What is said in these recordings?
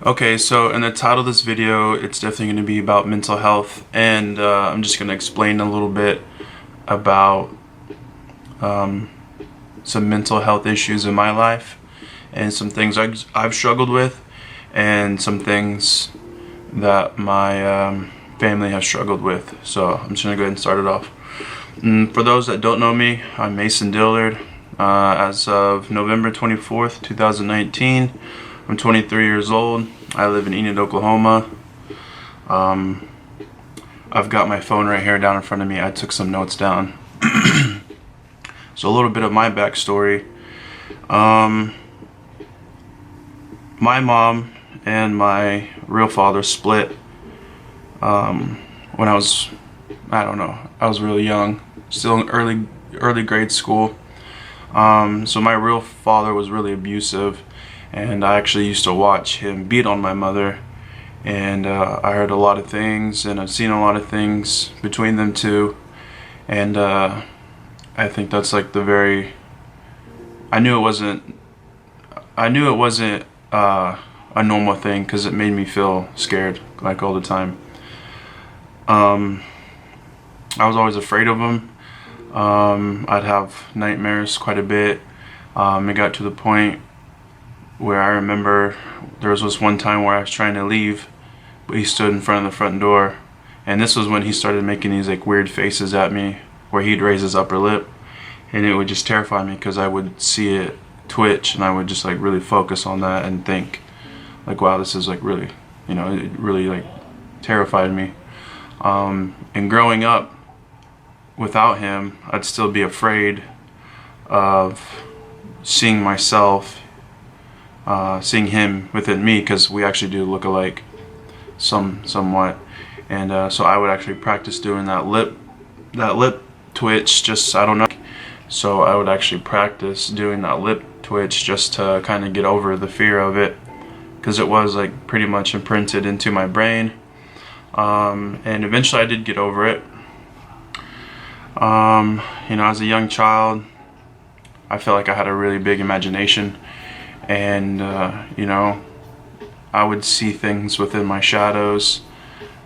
Okay, so in the title of this video, it's definitely going to be about mental health, and I'm just going to explain a little bit about some mental health issues in my life, and some things I've struggled with, and some things that my family has struggled with. So I'm just going to go ahead and start it off. For those that don't know me, I'm Mason Dillard. As of November 24th, 2019, I'm 23 years old. I live in Enid, Oklahoma. I've got my phone right here down in front of me. I took some notes down. So a little bit of my backstory. My mom and my real father split when I was really young, still in early grade school. So my real father was really abusive, and I actually used to watch him beat on my mother, and I heard a lot of things, and I've seen a lot of things between them two, and I think that's like I knew it wasn't a normal thing, because it made me feel scared like all the time. I was always afraid of him. I'd have nightmares quite a bit. It got to the point where I remember there was this one time where I was trying to leave, but he stood in front of the front door, and this was when he started making these like weird faces at me, where he'd raise his upper lip, and it would just terrify me, because I would see it twitch, and I would just like really focus on that and think like, wow, this is like really, it really like terrified me. And growing up without him, I'd still be afraid of seeing myself, seeing him within me, because we actually do look alike somewhat. And so I would actually practice doing that lip twitch, just, I don't know. So I would actually practice doing that lip twitch just to kind of get over the fear of it, because it was like pretty much imprinted into my brain. And eventually I did get over it. As a young child, I felt like I had a really big imagination, and I would see things within my shadows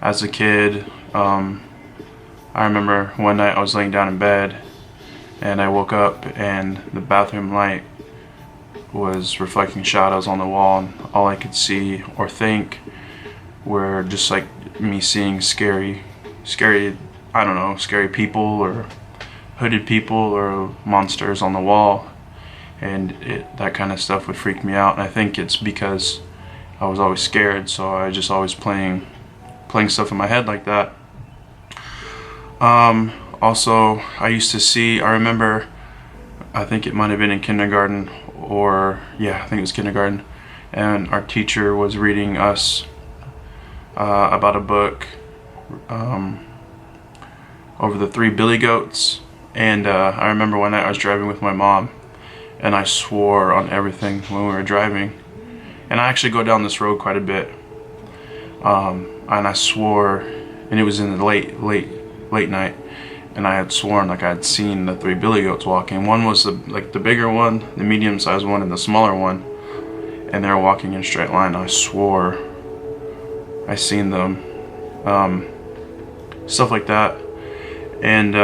as a kid. I remember one night I was laying down in bed, and I woke up, and the bathroom light was reflecting shadows on the wall, and all I could see or think were just like me seeing scary, I don't know, scary people or hooded people or monsters on the wall, and that kind of stuff would freak me out. And I think it's because I was always scared, so I just always playing stuff in my head like that. Also, I remember, I think it might have been in kindergarten, I think it was kindergarten, and our teacher was reading us about a book over the 3 billy goats. And I remember one night I was driving with my mom, and I swore on everything when we were driving. And I actually go down this road quite a bit, and I swore, and it was in the late night, and I had sworn like I had seen the 3 billy goats walking. One was the bigger one, the medium-sized one, and the smaller one, and they were walking in a straight line. I swore I seen them, stuff like that. And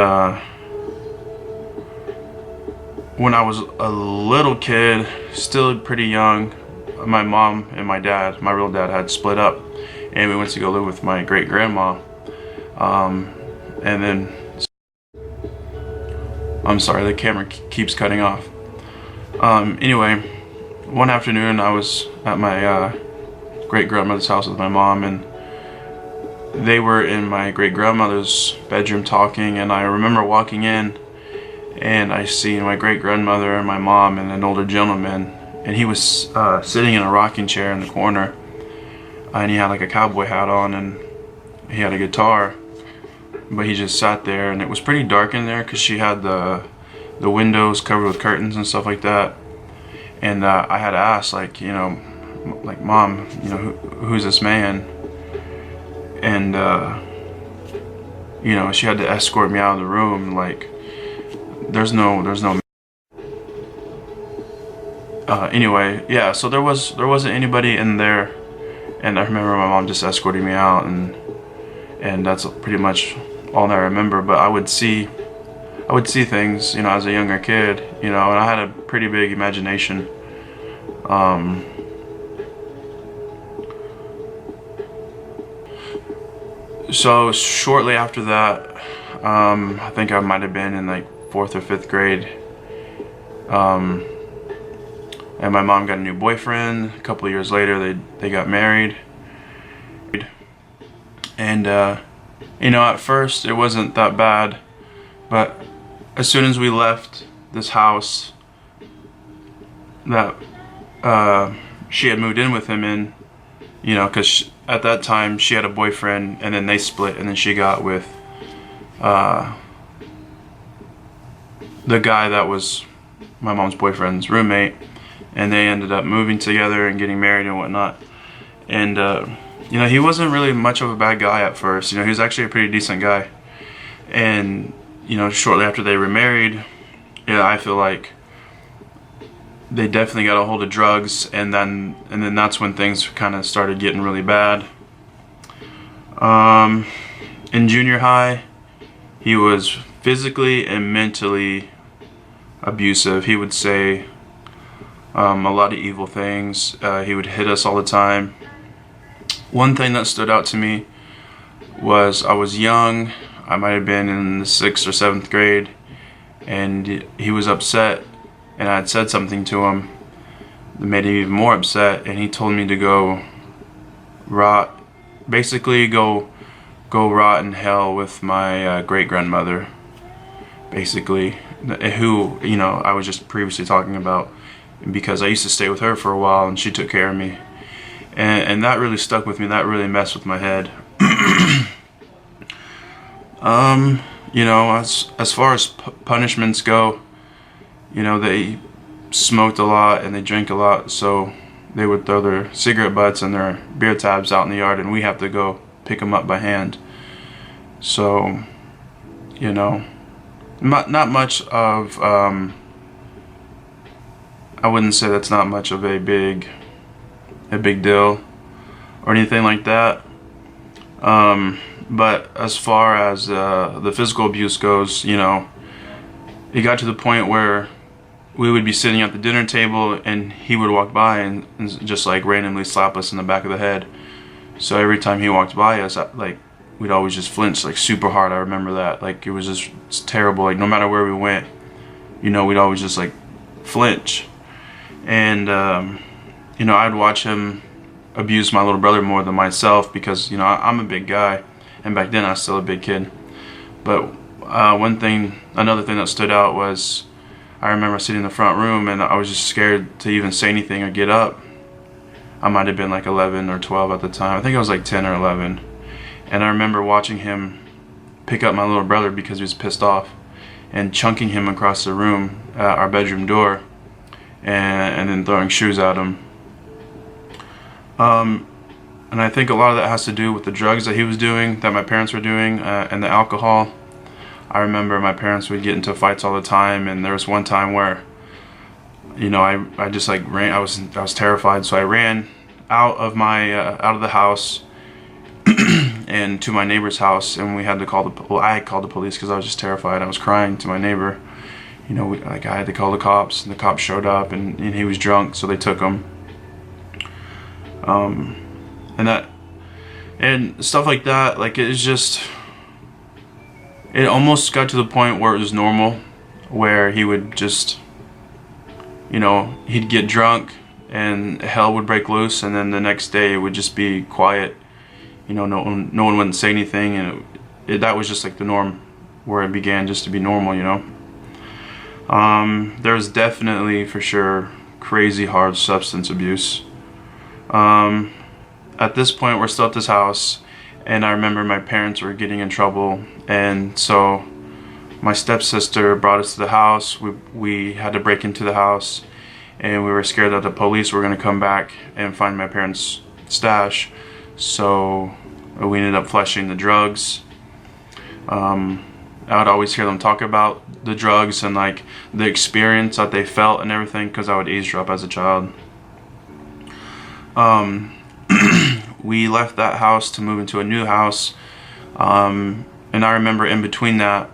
when I was a little kid, still pretty young, my mom and my dad, my real dad, had split up, and we went to go live with my great grandma. And then, I'm sorry, the camera keeps cutting off. Anyway, one afternoon I was at my great grandmother's house with my mom, and they were in my great grandmother's bedroom talking, and I remember walking in, and I seen my great grandmother and my mom and an older gentleman, and he was sitting in a rocking chair in the corner, and he had like a cowboy hat on, and he had a guitar, but he just sat there, and it was pretty dark in there because she had the windows covered with curtains and stuff like that. And I had asked, like, Mom, who's this man? And she had to escort me out of the room, like, there's no anyway, yeah, so there wasn't anybody in there And I remember my mom just escorting me out, and that's pretty much all that I remember. But I would see things, you know, as a younger kid, you know, and I had a pretty big imagination. So shortly after that, I think I might have been in like 4th or 5th grade, and my mom got a new boyfriend. A couple of years later, they got married. And you know, at first it wasn't that bad, but as soon as we left this house that she had moved in with him in, you know, because at that time she had a boyfriend, and then they split, and then she got with the guy that was my mom's boyfriend's roommate, and they ended up moving together and getting married and whatnot. And you know, he wasn't really much of a bad guy at first. You know, he was actually a pretty decent guy. And you know, shortly after they were married, yeah, I feel like they definitely got a hold of drugs, and then that's when things kind of started getting really bad. In junior high, he was physically and mentally abusive. He would say a lot of evil things. He would hit us all the time. One thing that stood out to me was I was young. I might have been in the 6th or 7th grade, and he was upset, and I had said something to him that made him even more upset, and he told me to go rot, basically go rot in hell with my great-grandmother, basically, who, you know, I was just previously talking about, because I used to stay with her for a while and she took care of me, and that really stuck with me. That really messed with my head. You know, as far as punishments go, you know, they smoked a lot and they drank a lot, so they would throw their cigarette butts and their beer tabs out in the yard, and we have to go pick them up by hand. So, you know, not much of, I wouldn't say that's not much of a big deal or anything like that. But as far as the physical abuse goes, you know, it got to the point where we would be sitting at the dinner table and he would walk by and just like randomly slap us in the back of the head. So every time he walked by us, like, we'd always just flinch like super hard. I remember that. Like, it was just terrible. Like, no matter where we went, you know, we'd always just like flinch. And you know, I'd watch him abuse my little brother more than myself, because, you know, I'm a big guy, and back then I was still a big kid. But another thing that stood out was, I remember sitting in the front room and I was just scared to even say anything or get up. I might have been like 11 or 12 at the time. I think I was like 10 or 11. And I remember watching him pick up my little brother because he was pissed off, and chunking him across the room, our bedroom door, and then throwing shoes at him. And I think a lot of that has to do with the drugs that he was doing, that my parents were doing, and the alcohol. I remember my parents would get into fights all the time, and there was one time where, you know, I just like ran. I was terrified, so I ran out of the house and to my neighbor's house, and we had to call I had called the police because I was just terrified. I was crying to my neighbor. You know, I had to call the cops, and the cops showed up, and he was drunk, so they took him. And stuff like that, like, it almost got to the point where it was normal, where he would just, you know, he'd get drunk and hell would break loose, and then the next day it would just be quiet. You know, no one wouldn't say anything, and that was just like the norm, where it began just to be normal, you know. There was definitely, for sure, crazy hard substance abuse. At this point, we're still at this house, and I remember my parents were getting in trouble, and so my stepsister brought us to the house. We had to break into the house, and we were scared that the police were going to come back and find my parents' stash, so we ended up fleshing the drugs. I would always hear them talk about the drugs and like the experience that they felt and everything, because I would eavesdrop as a child. we left that house to move into a new house. And I remember in between that,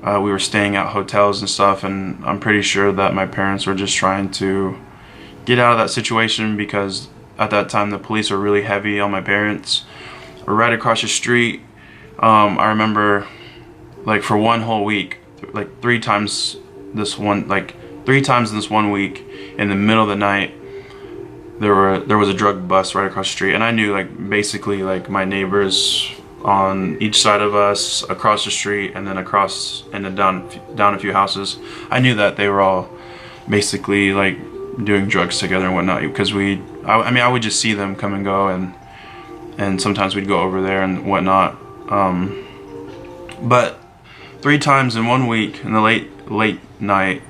we were staying at hotels and stuff, and I'm pretty sure that my parents were just trying to get out of that situation, because at that time the police were really heavy on my parents. We're right across the street. I remember, like, for one whole week, like three times in this 1 week, in the middle of the night, there was a drug bust right across the street, and I knew, like, basically, like, my neighbors on each side of us, across the street, and then across and then down a few houses. I knew that they were all basically, like, doing drugs together and whatnot, because I would just see them come and go, and sometimes we'd go over there and whatnot. But 3 times in 1 week, in the late night,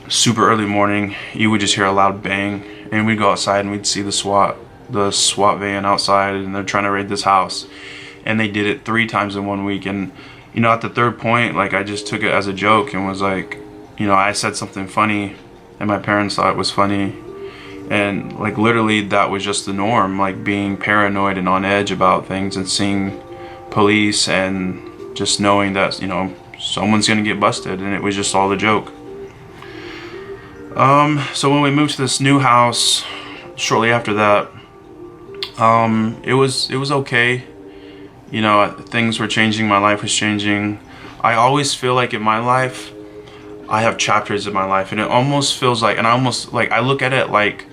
super early morning, you would just hear a loud bang, and we'd go outside and we'd see the SWAT van outside, and they're trying to raid this house. And they did it 3 times in 1 week. And, you know, at the third point, like, I just took it as a joke and was like, you know, I said something funny, and my parents thought it was funny. And, like, literally that was just the norm, like, being paranoid and on edge about things, and seeing police, and just knowing that, you know, someone's gonna get busted, and it was just all a joke. So when we moved to this new house, shortly after that, it was okay. You know, things were changing, my life was changing. I always feel like in my life, I have chapters in my life, and it almost feels like, and I look at it like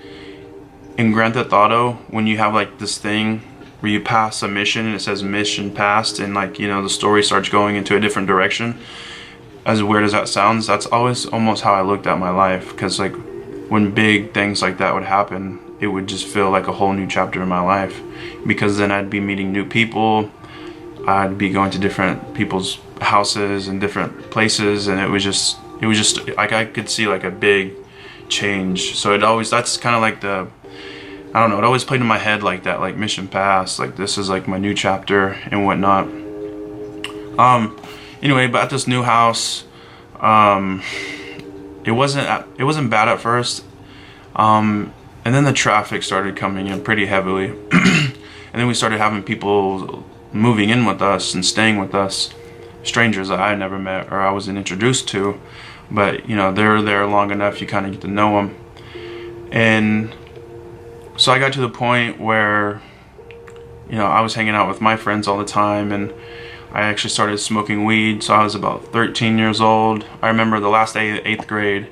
in Grand Theft Auto, when you have, like, this thing where you pass a mission and it says mission passed, and, like, you know, the story starts going into a different direction. As weird as that sounds, that's always almost how I looked at my life, because, like, when big things like that would happen, it would just feel like a whole new chapter in my life, because then I'd be meeting new people, I'd be going to different people's houses and different places, and it was just like, I could see, like, a big change. So that's kind of like I don't know, it always played in my head like that, like, mission passed, like, this is like my new chapter and whatnot. Anyway, but at this new house, it wasn't bad at first, and then the traffic started coming in pretty heavily, and then we started having people moving in with us and staying with us, strangers that I had never met or I wasn't introduced to, but, you know, they're there long enough, you kind of get to know them. And so I got to the point where, you know, I was hanging out with my friends all the time, and I actually started smoking weed. So I was about 13 years old. I remember the last day of 8th grade,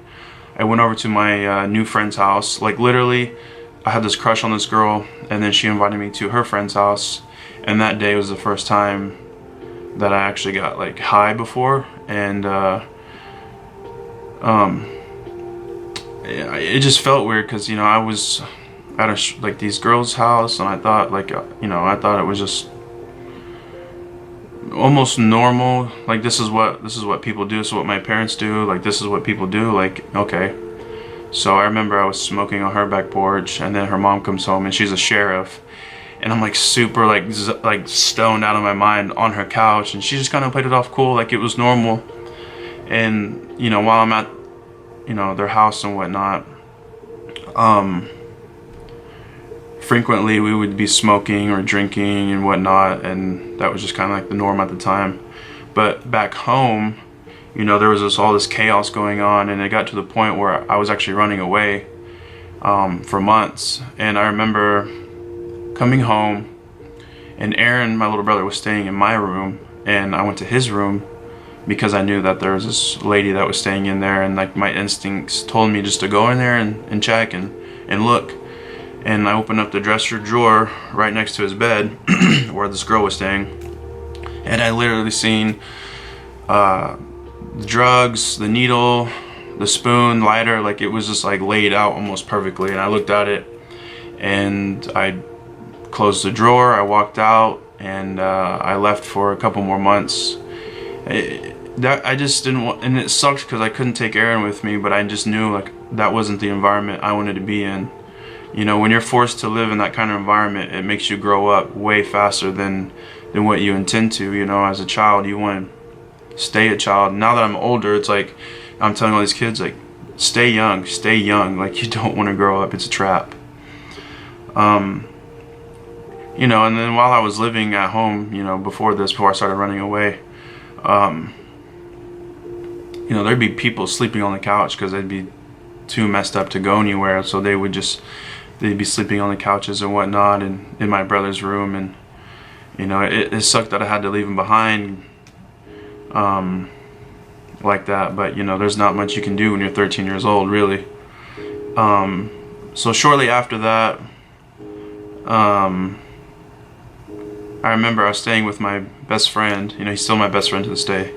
I went over to my new friend's house. Like, literally, I had this crush on this girl, and then she invited me to her friend's house, and that day was the first time that I actually got, like, high before. And it just felt weird, because, you know, I was at like, these girls' house, and I thought, like, you know, I thought it was just almost normal, like, this is what people do, this is what my parents do, like, this is what people do, like, okay. So I remember I was smoking on her back porch, and then her mom comes home, and she's a sheriff, and I'm, like, super, like stoned out of my mind on her couch, and she just kind of played it off cool, like it was normal. And, you know, while I'm at, you know, their house and whatnot, frequently we would be smoking or drinking and whatnot, and that was just kind of like the norm at the time. But back home, you know, there was all this chaos going on, and it got to the point where I was actually running away for months. And I remember coming home, and Aaron, my little brother, was staying in my room, and I went to his room because I knew that there was this lady that was staying in there, and, like, my instincts told me just to go in there and check and look. And I opened up the dresser drawer right next to his bed where this girl was staying, and I literally seen the drugs, the needle, the spoon, lighter, like, it was just, like, laid out almost perfectly. And I looked at it, and I closed the drawer, I walked out, and I left for a couple more months. I just didn't want, and it sucked because I couldn't take Aaron with me, but I just knew, like, that wasn't the environment I wanted to be in. You know, when you're forced to live in that kind of environment, it makes you grow up way faster than what you intend to. You know, as a child, you want to stay a child. Now that I'm older, it's like I'm telling all these kids, like, stay young, like, you don't want to grow up. It's a trap. you know, and then while I was living at home, you know, before I started running away, you know, there'd be people sleeping on the couch because they'd be too messed up to go anywhere. So they'd be sleeping on the couches and whatnot, and in my brother's room. And, you know, it sucked that I had to leave him behind like that. But, you know, there's not much you can do when you're 13 years old, really. So shortly after that, I remember I was staying with my best friend. You know, he's still my best friend to this day.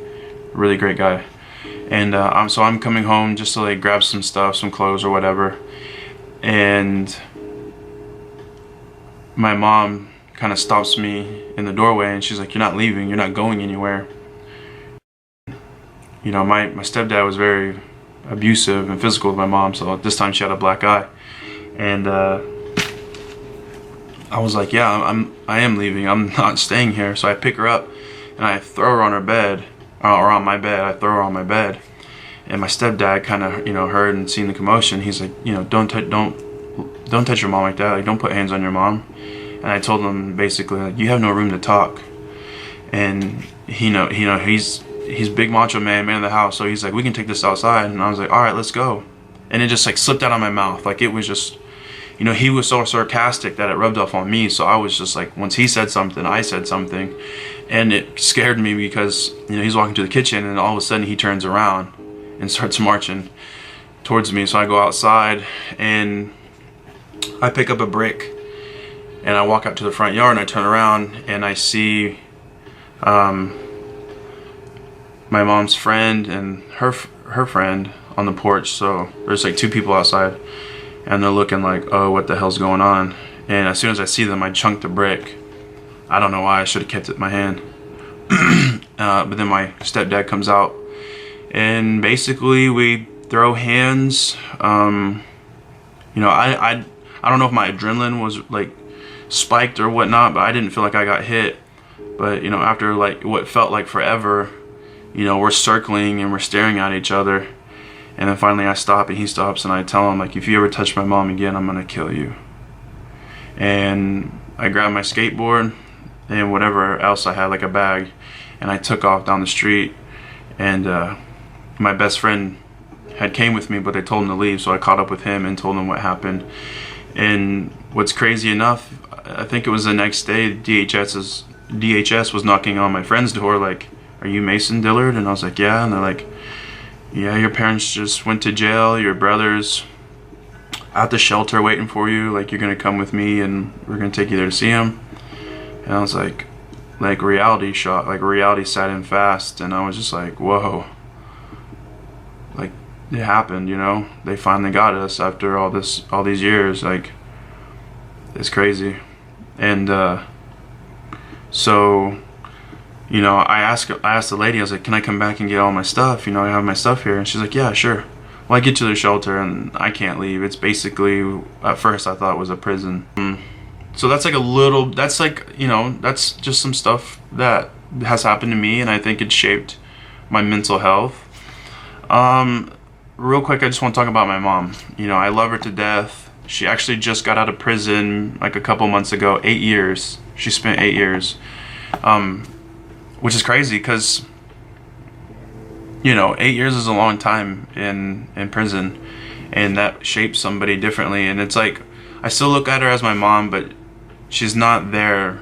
Really great guy. And so I'm coming home just to like grab some stuff, some clothes or whatever. And my mom kind of stops me in the doorway, and she's like, "You're not leaving. You're not going anywhere." You know, my stepdad was very abusive and physical with my mom. So this time she had a black eye. And I was like, yeah, I am leaving. I'm not staying here. So I pick her up and I throw her on her bed, or on my bed. I throw her on my bed, and my stepdad kind of, you know, heard and seen the commotion. He's like, you know, don't touch your mom like that. Like, don't put hands on your mom. And I told him basically, like, you have no room to talk. And he's big macho man of the house. So he's like, we can take this outside. And I was like, all right, let's go. And it just like slipped out of my mouth. Like, it was just, you know, he was so sarcastic that it rubbed off on me. So I was just like, once he said something, I said something, and it scared me because, you know, he's walking to the kitchen, and all of a sudden he turns around and starts marching towards me. So I go outside and I pick up a brick and I walk out to the front yard, and I turn around and I see my mom's friend and her friend on the porch. So there's like two people outside, and they're looking like, oh, what the hell's going on? And as soon as I see them, I chunk the brick. I don't know why. I should have kept it in my hand. But then my stepdad comes out, and basically we throw hands. You know, I don't know if my adrenaline was like spiked or whatnot, but I didn't feel like I got hit. But, you know, after like what felt like forever, you know, we're circling and we're staring at each other. And then finally I stop, and he stops, and I tell him, like, if you ever touch my mom again, I'm gonna kill you. And I grabbed my skateboard and whatever else I had, like a bag, and I took off down the street. And my best friend had came with me, but they told him to leave, so I caught up with him and told him what happened. And what's crazy enough, I think it was the next day, DHS was knocking on my friend's door, like, are you Mason Dillard? And I was like, yeah. And they're like, yeah, your parents just went to jail, your brother's at the shelter waiting for you, like, you're gonna come with me and we're gonna take you there to see him. And I was like reality shot, like reality set in fast. And I was just like, whoa, like, it happened, you know, they finally got us after all these years. Like, it's crazy. And so, you know, I asked the lady, I was like, can I come back and get all my stuff? You know, I have my stuff here. And she's like, yeah, sure. Well, I get to the shelter and I can't leave. It's basically, at first I thought it was a prison. So that's like that's like, you know, that's just some stuff that has happened to me, and I think it shaped my mental health. Real quick, I just want to talk about my mom. You know, I love her to death. She actually just got out of prison like a couple months ago. 8 years. She spent 8 years. Which is crazy because, you know, 8 years is a long time in prison, and that shapes somebody differently. And it's like, I still look at her as my mom, but she's not there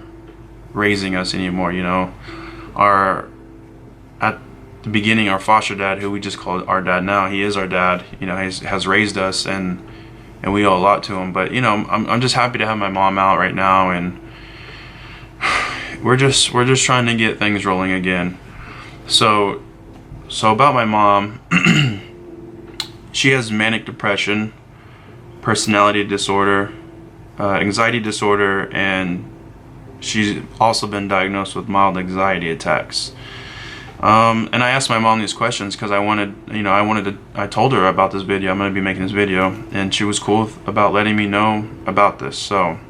raising us anymore, you know. At the beginning, our foster dad, who we just call our dad now, he is our dad, you know, has raised us, and we owe a lot to him. But, you know, I'm just happy to have my mom out right now, and we're just trying to get things rolling again. So about my mom, she has manic depression, personality disorder, anxiety disorder, and she's also been diagnosed with mild anxiety attacks. And I asked my mom these questions because I told her about this video. I'm going to be making this video, and she was cool about letting me know about this. So,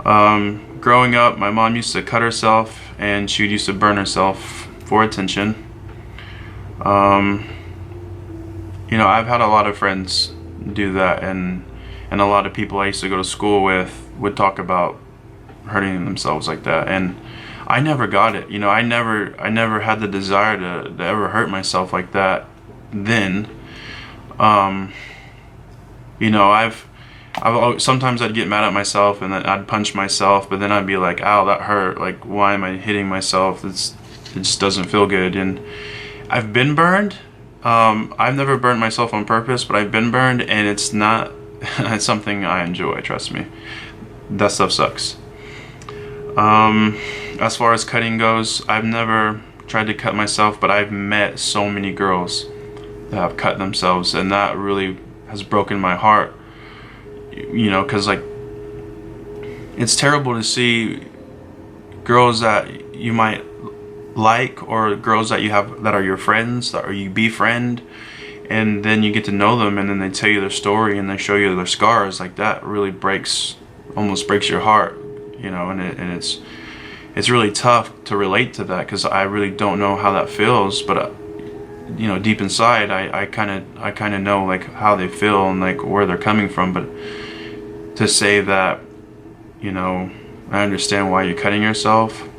growing up, my mom used to cut herself, and she used to burn herself for attention. You know, I've had a lot of friends do that, and a lot of people I used to go to school with would talk about hurting themselves like that. And I never got it. I never had the desire to ever hurt myself like that then. Sometimes I'd get mad at myself and then I'd punch myself, but then I'd be like, ow, that hurt. Like, why am I hitting myself? It just doesn't feel good. And I've been burned. I've never burned myself on purpose, but I've been burned, and it's not it's something I enjoy, trust me. That stuff sucks. As far as cutting goes, I've never tried to cut myself, but I've met so many girls that have cut themselves, and that really has broken my heart. Because like, it's terrible to see girls that you might like, or girls that you have that are your friends, or you befriend, and then you get to know them, and then they tell you their story and they show you their scars. Like, that really almost breaks your heart, and it's really tough to relate to that, because I really don't know how that feels, but deep inside I kind of know like how they feel and like where they're coming from. But to say that I understand why you're cutting yourself,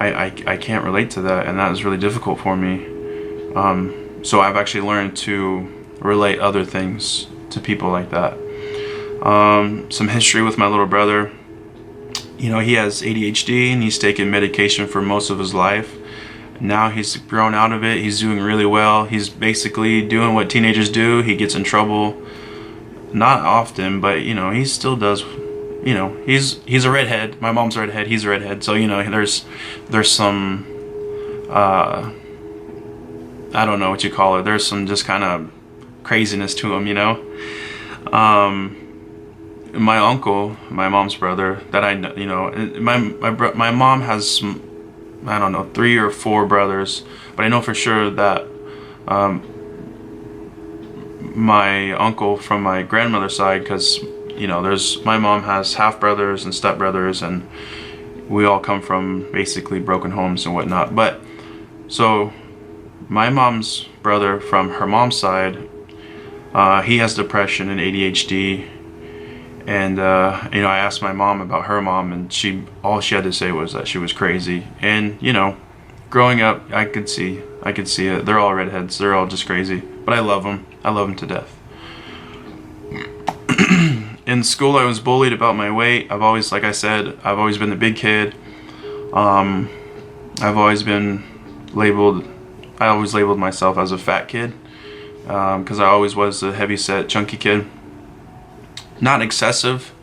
I can't relate to that, and that is really difficult for me. So I've actually learned to relate other things to people like that. Some history with my little brother. He has ADHD, and he's taken medication for most of his life. Now he's grown out of it. He's doing really well. He's basically doing what teenagers do. He gets in trouble, not often, but he still does. He's a redhead. My mom's a redhead. He's a redhead. So there's some I don't know what you call it. There's some just kind of craziness to him. My uncle, my mom's brother, that I know, my mom has some, I don't know, 3 or 4 brothers, but I know for sure that my uncle from my grandmother's side, because my mom has half brothers and step brothers, and we all come from basically broken homes and whatnot. But so my mom's brother from her mom's side, he has depression and ADHD. And I asked my mom about her mom, and all she had to say was that she was crazy. And growing up, I could see it. They're all redheads. They're all just crazy. But I love them. I love them to death. In school, I was bullied about my weight. I've always been the big kid. I always labeled myself as a fat kid, because I always was a heavy set, chunky kid. Not excessive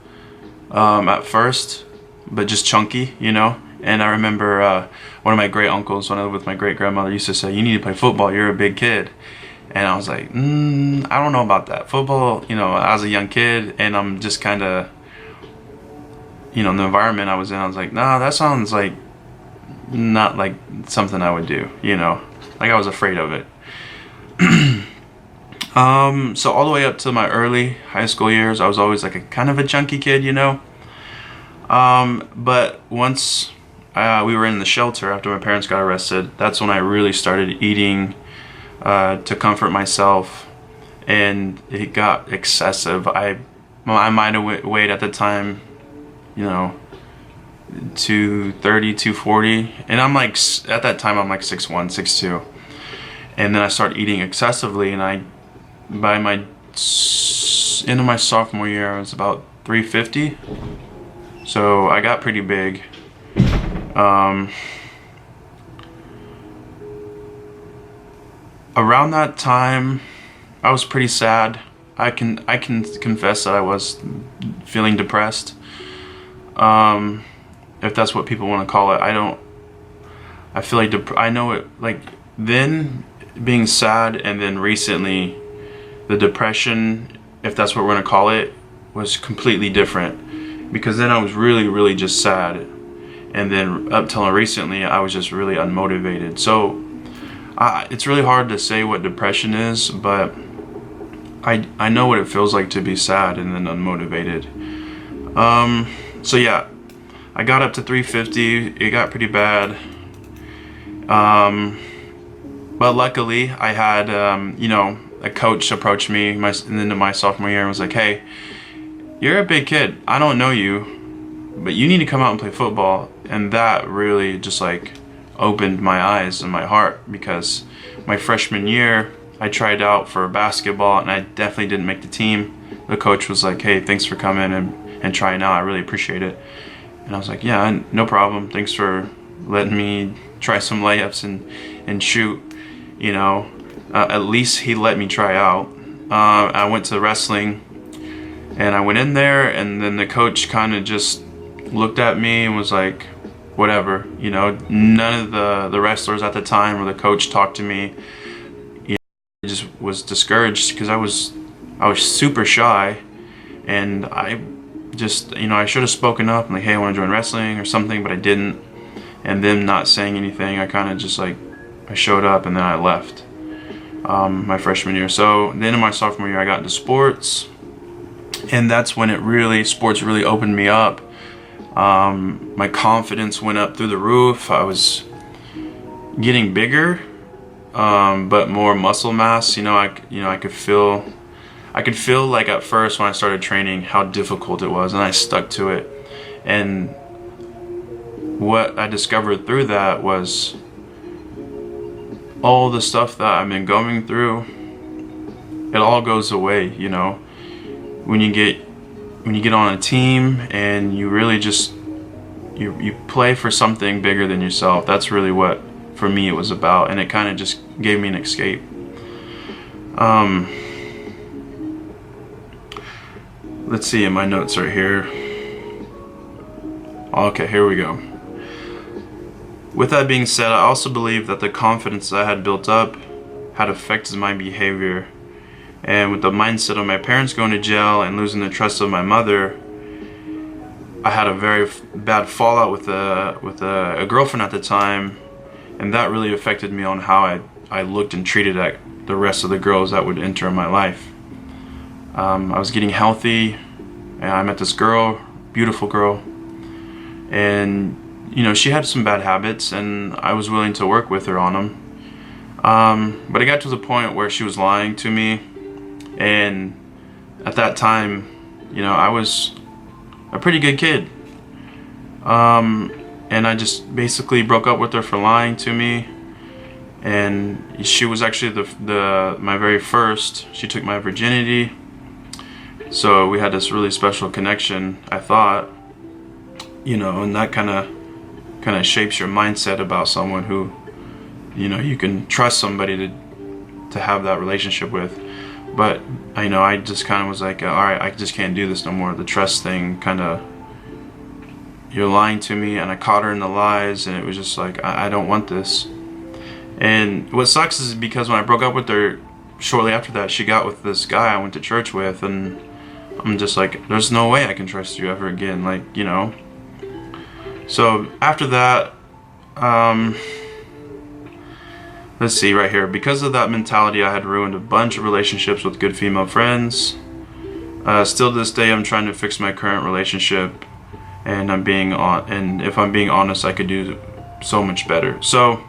at first, but just chunky, And I remember one of my great uncles, when I lived with my great grandmother, used to say, "You need to play football. You're a big kid." And I was like, I don't know about that. Football, I was a young kid, and I'm just kind of, in the environment I was in, I was like, nah, that sounds like not like something I would do, Like, I was afraid of it. So all the way up to my early high school years, I was always like a kind of a chunky kid, But once we were in the shelter after my parents got arrested, that's when I really started eating to comfort myself, and it got excessive. I might have weighed at the time, 230, 240, and I'm like, at that time I'm like 6'1", 6'2", and then I started eating excessively, and by my end of my sophomore year, I was about 350. So I got pretty big. Around that time, I was pretty sad. I can confess that I was feeling depressed. If that's what people want to call it. I feel like I know it, like, then being sad, and then recently the depression, if that's what we're going to call it, was completely different. Because then I was really, really just sad. And then up till recently, I was just really unmotivated. So it's really hard to say what depression is, but I know what it feels like to be sad and then unmotivated. So yeah, I got up to 350. It got pretty bad. But luckily, I had, a coach approached me into my sophomore year and was like, "Hey, you're a big kid. I don't know you, but you need to come out and play football. And that really just like opened my eyes and my heart, because my freshman year I tried out for basketball and I definitely didn't make the team. The coach was like, hey, thanks for coming and trying out, I really appreciate it. And I was like, yeah, no problem, thanks for letting me try some layups and shoot, you know. At least he let me try out. I went to wrestling and I went in there, and then the coach kind of just looked at me and was like, whatever, you know. None of the wrestlers at the time or the coach talked to me. You know, I just was discouraged because I was super shy, and I just, you know, I should have spoken up and like, hey, I want to join wrestling or something, but I didn't. And them not saying anything, I kind of just like, I showed up and then I left my freshman year. So then in my sophomore year I got into sports, and that's when sports really opened me up. My confidence went up through the roof. I was getting bigger, but more muscle mass. I could feel like at first when I started training how difficult it was, and I stuck to it. And what I discovered through that was all the stuff that I've been going through, it all goes away, you know. When you get on a team and you really just you play for something bigger than yourself. That's really what for me it was about, and it kind of just gave me an escape. Let's see in my notes right here. Okay, here we go. With that being said, I also believe that the confidence I had built up had affected my behavior. And with the mindset of my parents going to jail and losing the trust of my mother, I had a very bad fallout with a girlfriend at the time, and that really affected me on how I looked and treated at the rest of the girls that would enter my life. I was getting healthy, and I met this girl, beautiful girl, and you know, she had some bad habits, and I was willing to work with her on them. But it got to the point where she was lying to me, and at that time, you know, I was a pretty good kid. And I just basically broke up with her for lying to me. And she was actually my very first. She took my virginity. So we had this really special connection, I thought. You know, and that kind of shapes your mindset about someone who, you know, you can trust somebody to have that relationship with. But I know I just kind of was like, all right, I just can't do this no more. The trust thing you're lying to me, and I caught her in the lies, and it was just like, I don't want this. And what sucks is because when I broke up with her, shortly after that, she got with this guy I went to church with, and I'm just like, there's no way I can trust you ever again, like, you know. So after that, let's see right here. Because of that mentality, I had ruined a bunch of relationships with good female friends. Still to this day, I'm trying to fix my current relationship, and if I'm being honest, I could do so much better. So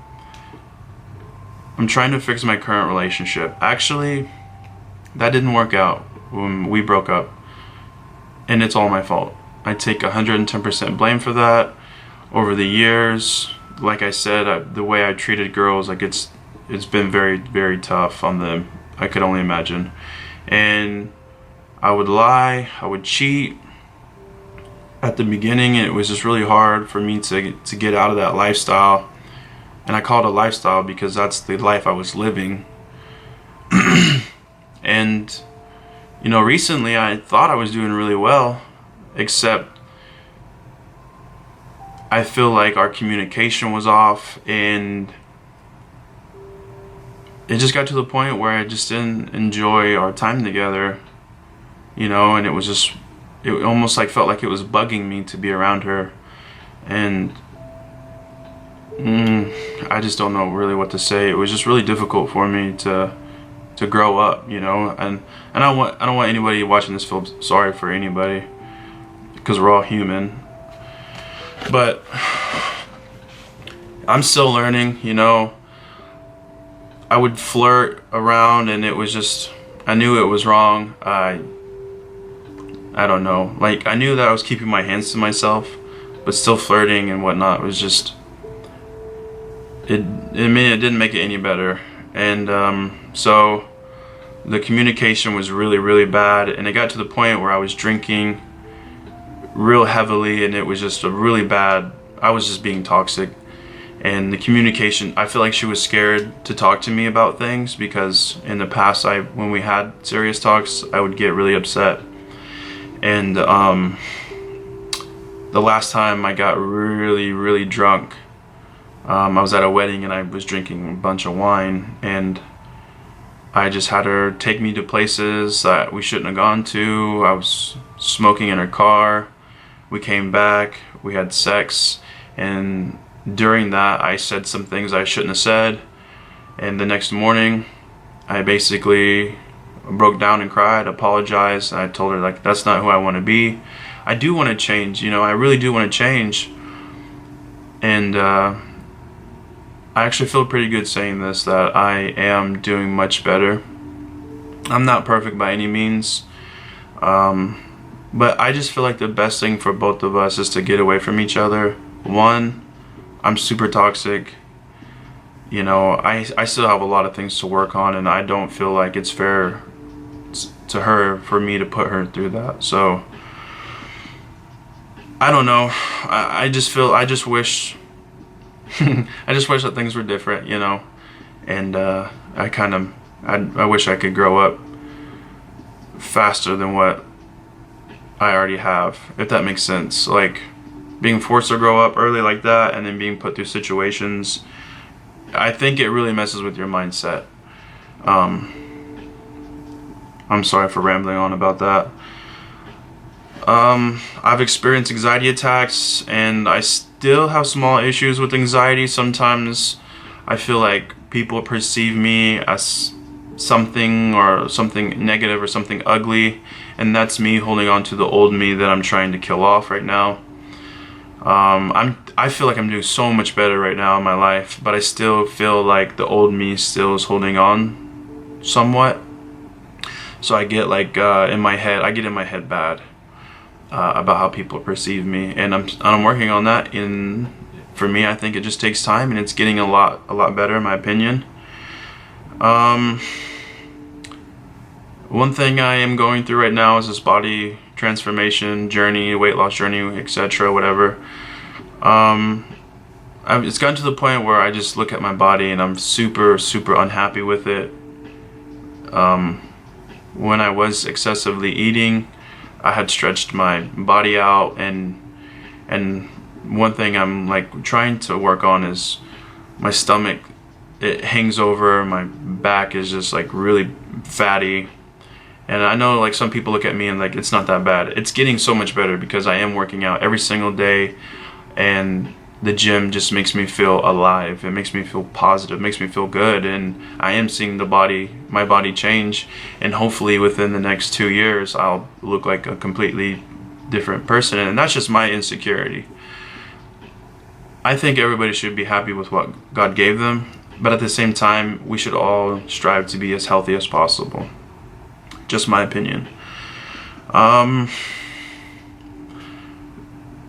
I'm trying to fix my current relationship. Actually, that didn't work out when we broke up, and it's all my fault. I take 110% blame for that. Over the years, like I said, the way I treated girls, like it's been very, very tough on them. I could only imagine. And I would lie, I would cheat. At the beginning, it was just really hard for me to get out of that lifestyle. And I call it a lifestyle because that's the life I was living. And, you know, recently I thought I was doing really well, except I feel like our communication was off, and it just got to the point where I just didn't enjoy our time together, you know. And it almost like felt like it was bugging me to be around her, and I just don't know really what to say. It was just really difficult for me to grow up, you know. And I don't want anybody watching this feel sorry for anybody, because we're all human. But I'm still learning, you know. I would flirt around, and it was just, I knew it was wrong. I I don't know. Like, I knew that I was keeping my hands to myself, but still flirting and whatnot was just, it didn't make it any better. And so the communication was really, really bad, and it got to the point where I was drinking real heavily, and it was just a really bad, I was just being toxic. And the communication, I feel like she was scared to talk to me about things, because in the past, when we had serious talks, I would get really upset. And the last time I got really, really drunk, I was at a wedding and I was drinking a bunch of wine, and I just had her take me to places that we shouldn't have gone to. I was smoking in her car. We came back, we had sex, and during that I said some things I shouldn't have said. And the next morning I basically broke down and cried, apologized, and I told her, like, that's not who I want to be. I do want to change, you know, I really do want to change. And I actually feel pretty good saying this, that I am doing much better. I'm not perfect by any means, but I just feel like the best thing for both of us is to get away from each other. One, I'm super toxic. You know, I still have a lot of things to work on, and I don't feel like it's fair to her for me to put her through that. So I don't know. I just wish I just wish that things were different, you know. And I wish I could grow up faster than what I already have, if that makes sense. Like, being forced to grow up early like that, and then being put through situations, I think it really messes with your mindset. I'm sorry for rambling on about that. I've experienced anxiety attacks, and I still have small issues with anxiety. Sometimes I feel like people perceive me as something negative or something ugly, and that's me holding on to the old me that I'm trying to kill off right now. I feel like I'm doing so much better right now in my life, but I still feel like the old me still is holding on somewhat. So I get like in my head bad about how people perceive me, and I'm working on that. For me, I think it just takes time, and it's getting a lot better in my opinion. One thing I am going through right now is this body transformation journey, weight loss journey, etc., whatever. It's gotten to the point where I just look at my body and I'm super unhappy with it. When I was excessively eating, I had stretched my body out, and one thing I'm like trying to work on is my stomach. It hangs over, my back is just like really fatty. And I know like some people look at me and like it's not that bad. It's getting so much better because I am working out every single day, and the gym just makes me feel alive. It makes me feel positive, makes me feel good, and I am seeing my body change, and hopefully within the next 2 years I'll look like a completely different person. And that's just my insecurity. I think everybody should be happy with what God gave them, but at the same time we should all strive to be as healthy as possible. Just my opinion.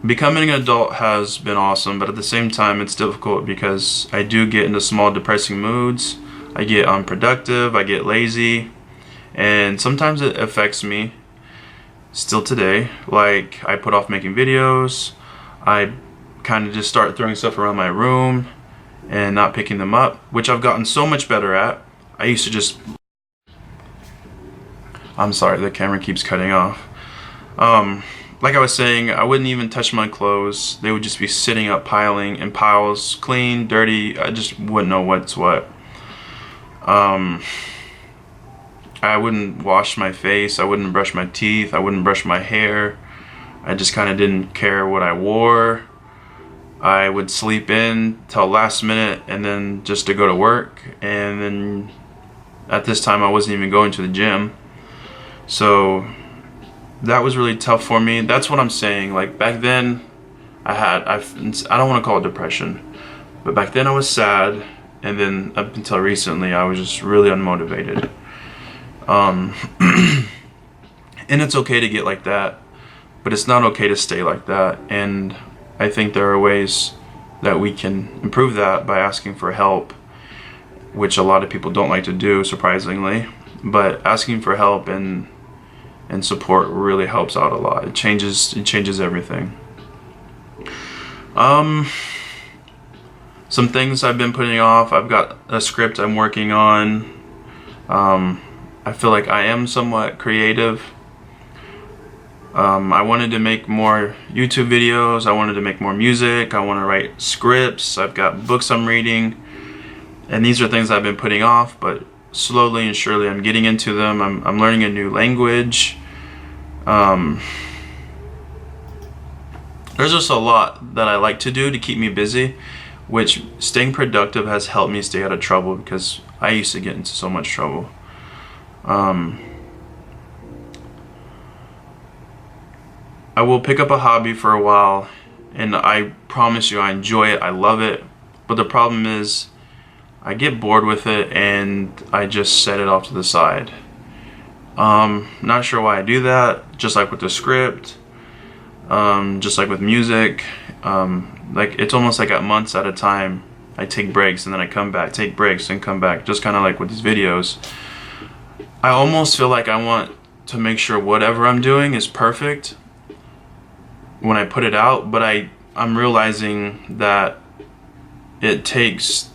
Becoming an adult has been awesome, but at the same time it's difficult because I do get into small depressing moods. I get unproductive, I get lazy, and sometimes it affects me still today. Like, I put off making videos, I kind of just start throwing stuff around my room and not picking them up, which I've gotten so much better at. I used to just... I'm sorry, the camera keeps cutting off. Like I was saying, I wouldn't even touch my clothes. They would just be sitting up piling in piles, clean, dirty. I just wouldn't know what's what. I wouldn't wash my face. I wouldn't brush my teeth. I wouldn't brush my hair. I just kind of didn't care what I wore. I would sleep in till last minute and then just to go to work. And then at this time I wasn't even going to the gym. So that was really tough for me. That's what I'm saying. Like, back then I don't want to call it depression, but back then I was sad, and then up until recently I was just really unmotivated. And it's okay to get like that, but it's not okay to stay like that. And I think there are ways that we can improve that by asking for help, which a lot of people don't like to do, surprisingly. But asking for help and support really helps out a lot. It changes everything. Some things I've been putting off. I've got a script I'm working on. I feel like I am somewhat creative. I wanted to make more YouTube videos. I wanted to make more music. I want to write scripts. I've got books I'm reading. And these are things I've been putting off, but slowly and surely I'm getting into them. I'm learning a new language. There's just a lot that I like to do to keep me busy, which staying productive has helped me stay out of trouble, because I used to get into so much trouble. I will pick up a hobby for a while, and I promise you I enjoy it, I love it, but the problem is I get bored with it and I just set it off to the side. Not sure why I do that, just like with the script, just like with music. Like it's almost like at months at a time I take breaks and then I come back, take breaks and come back, just kind of like with these videos. I almost feel like I want to make sure whatever I'm doing is perfect when I put it out, but I'm realizing that it takes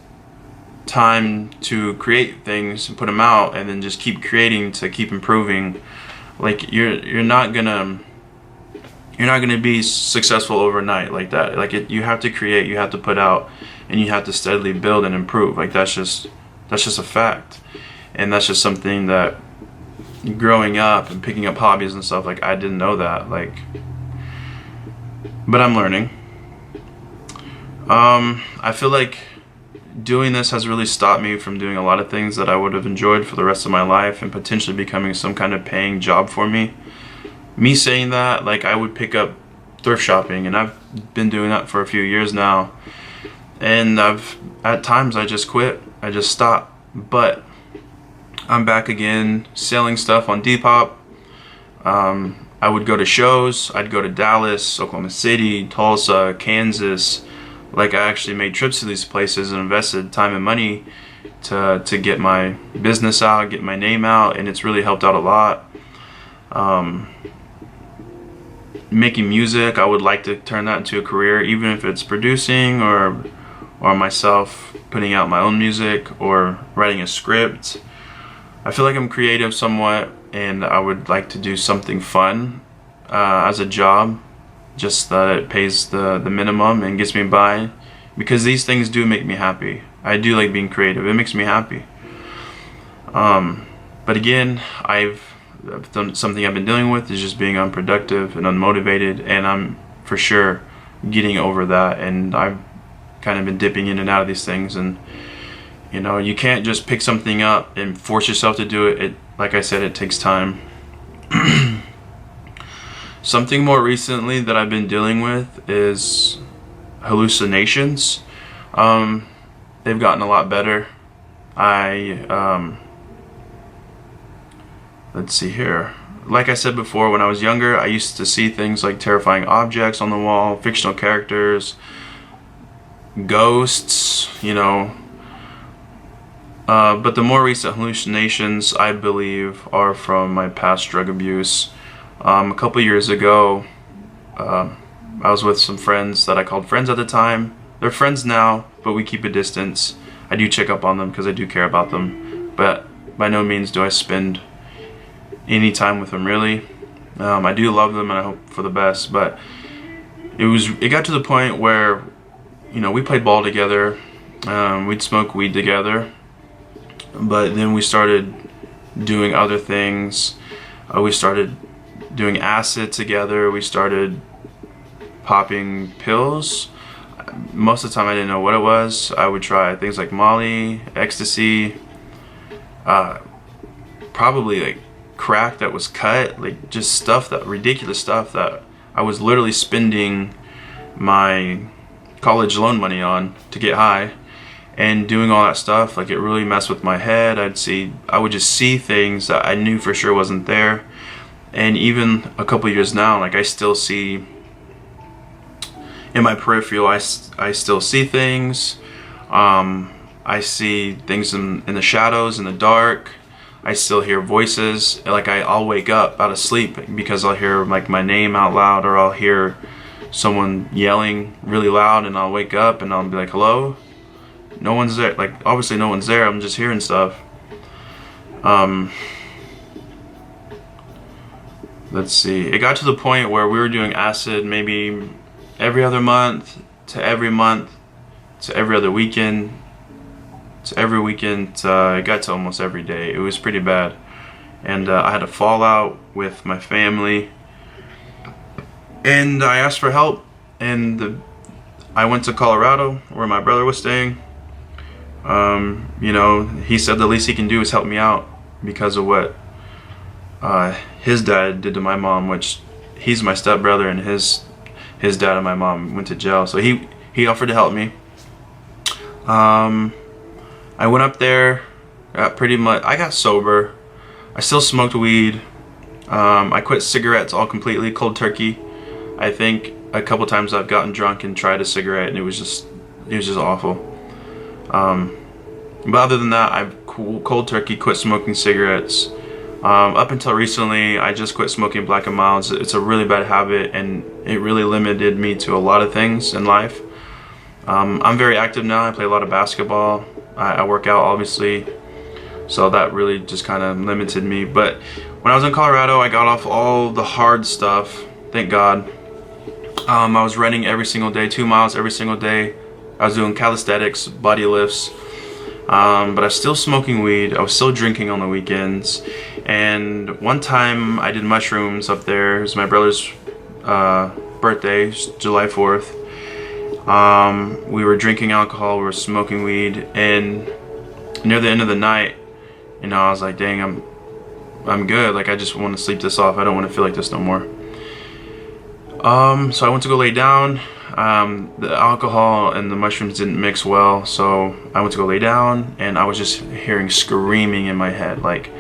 time to create things and put them out, and then just keep creating to keep improving. Like you're not gonna be successful overnight like that. Like you have to create, you have to put out, and you have to steadily build and improve. Like that's just a fact, and that's just something that growing up and picking up hobbies and stuff, like I didn't know that. Like, but I'm learning. I feel like doing this has really stopped me from doing a lot of things that I would have enjoyed for the rest of my life and potentially becoming some kind of paying job for me. Me saying that, like I would pick up thrift shopping, and I've been doing that for a few years now, and at times I just quit, I just stopped, but I'm back again selling stuff on Depop. I would go to shows. I'd go to Dallas, Oklahoma City, Tulsa, Kansas. Like I actually made trips to these places and invested time and money to get my business out, get my name out, and it's really helped out a lot. Making music, I would like to turn that into a career, even if it's producing or myself putting out my own music or writing a script. I feel like I'm creative somewhat, and I would like to do something fun as a job, just that it pays the minimum and gets me by, because these things do make me happy. I do like being creative, it makes me happy. But again, I've done something I've been dealing with is just being unproductive and unmotivated, and I'm for sure getting over that, and I've kind of been dipping in and out of these things. And you know, you can't just pick something up and force yourself to do it. Like I said, it takes time. Something more recently that I've been dealing with is hallucinations. They've gotten a lot better. Let's see here. Like I said before, when I was younger, I used to see things like terrifying objects on the wall, fictional characters, ghosts, you know. But the more recent hallucinations, I believe, are from my past drug abuse. A couple years ago, I was with some friends that I called friends at the time. They're friends now, but we keep a distance. I do check up on them because I do care about them, but by no means do I spend any time with them, really. I do love them and I hope for the best, but it got to the point where, you know, we played ball together, we'd smoke weed together, but then we started doing other things. We started doing acid together. We started popping pills. Most of the time I didn't know what it was. I would try things like Molly, ecstasy, probably like crack that was cut, like just stuff, that ridiculous stuff that I was literally spending my college loan money on to get high, and doing all that stuff. Like it really messed with my head. I would just see things that I knew for sure wasn't there, And even a couple years now, like I still see in my peripheral, I still see things. I see things in the shadows, in the dark. I still hear voices. Like I'll wake up out of sleep because I'll hear like my name out loud, or I'll hear someone yelling really loud, and I'll wake up and I'll be like, hello? No one's there. Like obviously no one's there. I'm just hearing stuff. Let's see. It got to the point where we were doing acid maybe every other month to every month to every other weekend to every weekend. It got to almost every day. It was pretty bad. And I had a fallout with my family. And I asked for help. And I went to Colorado where my brother was staying. You know, he said the least he can do is help me out because of what his dad did to my mom, which he's my stepbrother, and his dad and my mom went to jail. So he offered to help me. I went up there, I got sober. I still smoked weed. I quit cigarettes all completely, cold turkey. I think a couple times I've gotten drunk and tried a cigarette, and it was just awful. But other than that, I've cold turkey quit smoking cigarettes. Up until recently, I just quit smoking Black & Milds. It's a really bad habit, and it really limited me to a lot of things in life. I'm very active now. I play a lot of basketball. I work out, obviously. So that really just kind of limited me. But when I was in Colorado, I got off all the hard stuff. Thank God. I was running every single day, 2 miles every single day. I was doing calisthenics, body lifts. But I was still smoking weed. I was still drinking on the weekends. And one time I did mushrooms up there. It was my brother's birthday, July 4th. We were drinking alcohol, we were smoking weed, and near the end of the night, you know, I was like, dang, I'm good. Like I just want to sleep this off. I don't want to feel like this no more. So I went to go lay down. The alcohol and the mushrooms didn't mix well, so I went to go lay down, and I was just hearing screaming in my head, like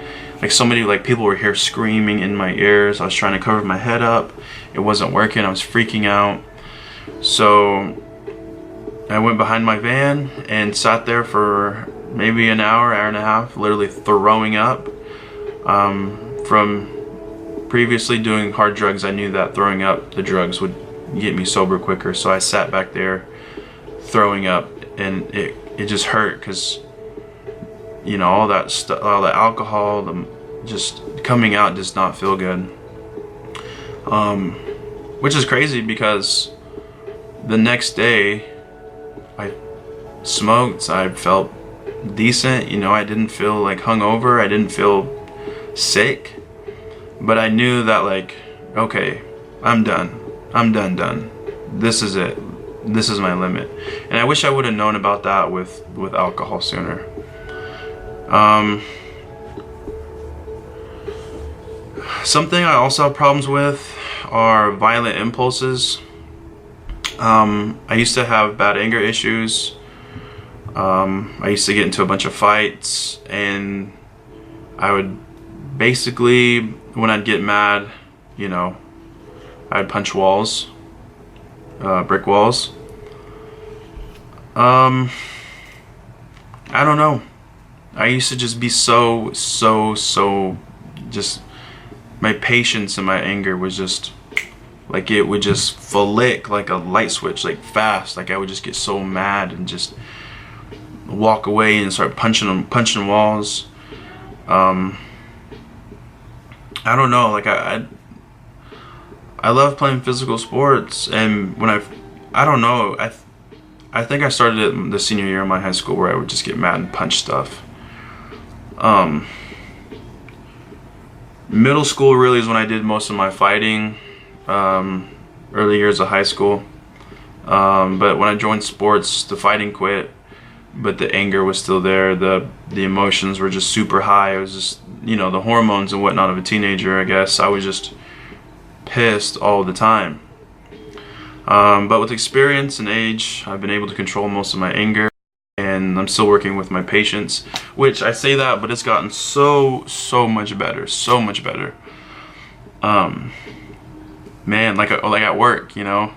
somebody, like people were here screaming in my ears. I was trying to cover my head up. It wasn't working. I was freaking out. So I went behind my van and sat there for maybe an hour and a half, literally throwing up. From previously doing hard drugs, I knew that throwing up the drugs would get me sober quicker. So I sat back there throwing up, and it just hurt because, you know, all that stuff, all the alcohol, just coming out does not feel good. Which is crazy because the next day I smoked. I felt decent, you know. I didn't feel like hungover. I didn't feel sick, but I knew that, like, okay, I'm done. This is it. This is my limit. And I wish I would have known about that with alcohol sooner. Something I also have problems with are violent impulses. I used to have bad anger issues. I used to get into a bunch of fights, and I would basically, when I'd get mad, you know, I'd punch walls, brick walls. I don't know. I used to just be so just, my patience and my anger was just like, it would just flick like a light switch, like fast. Like I would just get so mad and just walk away and start punching walls. I don't know, like I love playing physical sports, and when I don't know, I think I started it the senior year of my high school, where I would just get mad and punch stuff. Middle school really is when I did most of my fighting. Early years of high school. But when I joined sports, the fighting quit, but the anger was still there. The emotions were just super high. It was just, you know, the hormones and whatnot of a teenager, I guess. I was just pissed all the time. But with experience and age, I've been able to control most of my anger, and I'm still working with my patience, which I say that, but it's gotten so much better, so much better. man, like at work, you know.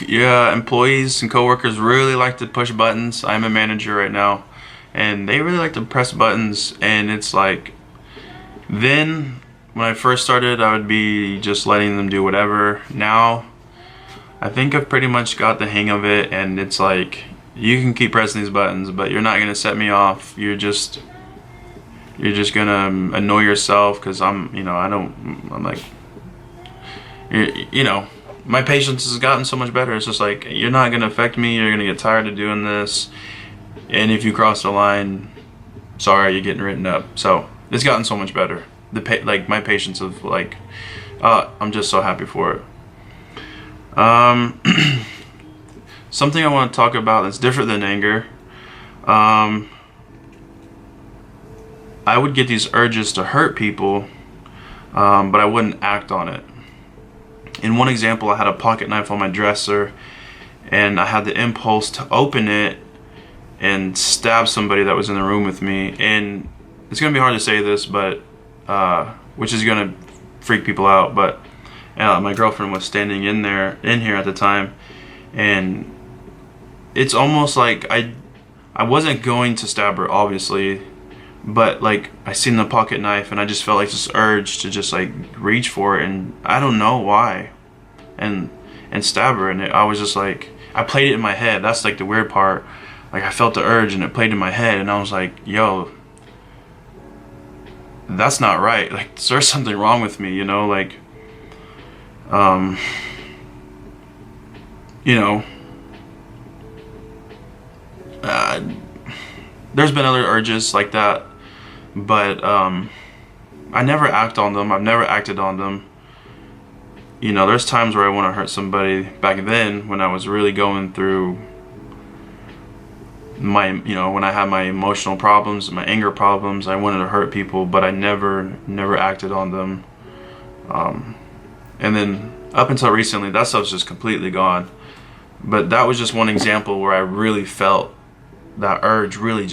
Yeah, employees and coworkers really like to push buttons. I'm a manager right now, and they really like to press buttons. And it's like, then when I first started, I would be just letting them do whatever. Now, I think I've pretty much got the hang of it, and it's like, you can keep pressing these buttons, but you're not gonna set me off. You're just gonna annoy yourself, because I'm like, you know, my patience has gotten so much better. It's just like, you're not gonna affect me. You're gonna get tired of doing this, and if you cross the line, sorry, you're getting written up. So it's gotten so much better. Like my patience of like, I'm just so happy for it. Something I want to talk about that's different than anger. I would get these urges to hurt people, but I wouldn't act on it. In one example, I had a pocket knife on my dresser, and I had the impulse to open it and stab somebody that was in the room with me. And it's gonna be hard to say this, but which is gonna freak people out, but my girlfriend was standing in here at the time, and it's almost like I wasn't going to stab her, obviously, but like I seen the pocket knife, and I just felt like this urge to just like reach for it, and I don't know why, and stab her. And I was just like, I played it in my head. That's like the weird part. Like, I felt the urge, and it played in my head, and I was like, yo, that's not right. Like, there's something wrong with me, you know? Like, you know, there's been other urges like that, but I never act on them. I've never acted on them. You know, there's times where I want to hurt somebody. Back then, when I was really going through when I had my emotional problems, my anger problems, I wanted to hurt people, but I never acted on them. And then up until recently, that stuff's just completely gone. But that was just one example where I really felt that urge really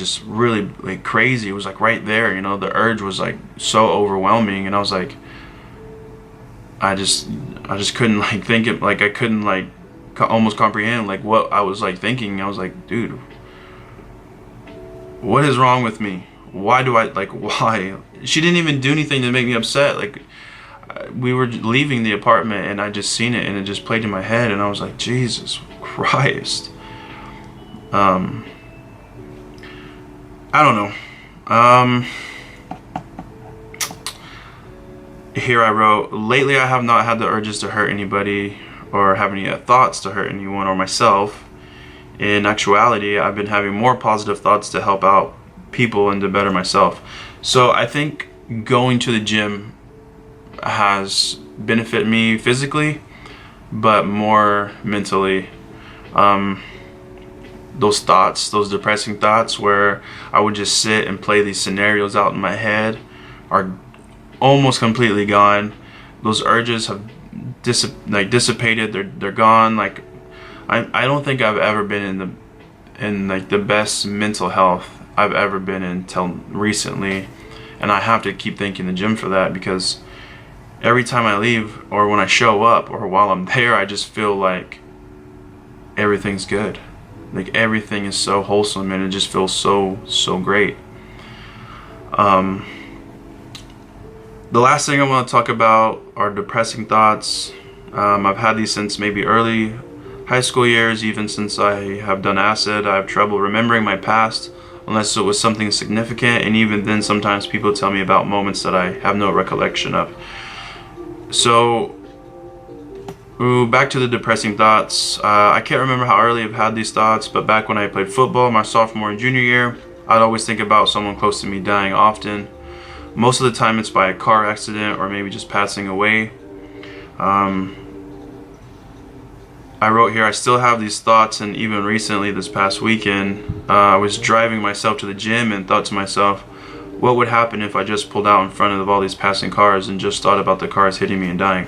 like crazy. It was like right there, you know, the urge was like so overwhelming, and I was like, I just couldn't like think it, like I couldn't like almost comprehend like what I was like thinking. I was like, dude, what is wrong with me? Why? Why? She didn't even do anything to make me upset. Like, we were leaving the apartment, and I just seen it, and it just played in my head, and I was like, Jesus Christ. I don't know. Here I wrote, lately I have not had the urges to hurt anybody or have any thoughts to hurt anyone or myself. In actuality, I've been having more positive thoughts to help out people and to better myself. So I think going to the gym has benefited me physically, but more mentally. Those thoughts, those depressing thoughts where I would just sit and play these scenarios out in my head, are almost completely gone. Those urges have dissipated. They're gone. Like, I don't think I've ever been in like the best mental health I've ever been in till recently, and I have to keep thanking the gym for that, because every time I leave or when I show up or while I'm there, I just feel like everything's good. Like, everything is so wholesome, and it just feels so great. The last thing I want to talk about are depressing thoughts. I've had these since maybe early high school years. Even since I have done acid, I have trouble remembering my past unless it was something significant, and even then sometimes people tell me about moments that I have no recollection of. So back to the depressing thoughts. I can't remember how early I've had these thoughts, but back when I played football my sophomore and junior year, I'd always think about someone close to me dying often. Most of the time it's by a car accident or maybe just passing away. I wrote here, I still have these thoughts, and even recently this past weekend, I was driving myself to the gym and thought to myself, what would happen if I just pulled out in front of all these passing cars and just thought about the cars hitting me and dying?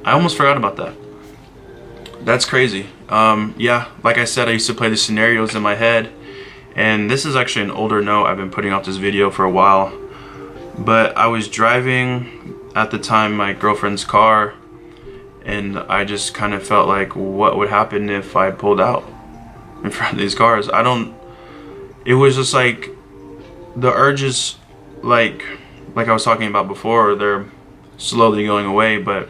I almost forgot about that. That's crazy. Yeah, like I said, I used to play the scenarios in my head, and this is actually an older note. I've been putting off this video for a while, But I was driving at the time my girlfriend's car, and I just kind of felt like, what would happen if I pulled out in front of these cars? It was just like the urges, like I was talking about before, they're slowly going away. But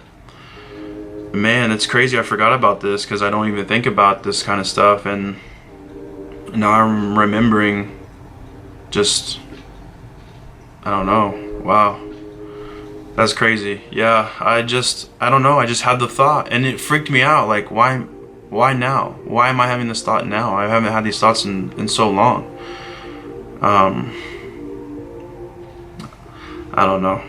man, it's crazy. I forgot about this because I don't even think about this kind of stuff, and now I'm remembering. Just, I don't know. Wow, that's crazy. Yeah, I don't know. I just had the thought, and it freaked me out. Like, why now? Why am I having this thought now? I haven't had these thoughts in so long. I don't know.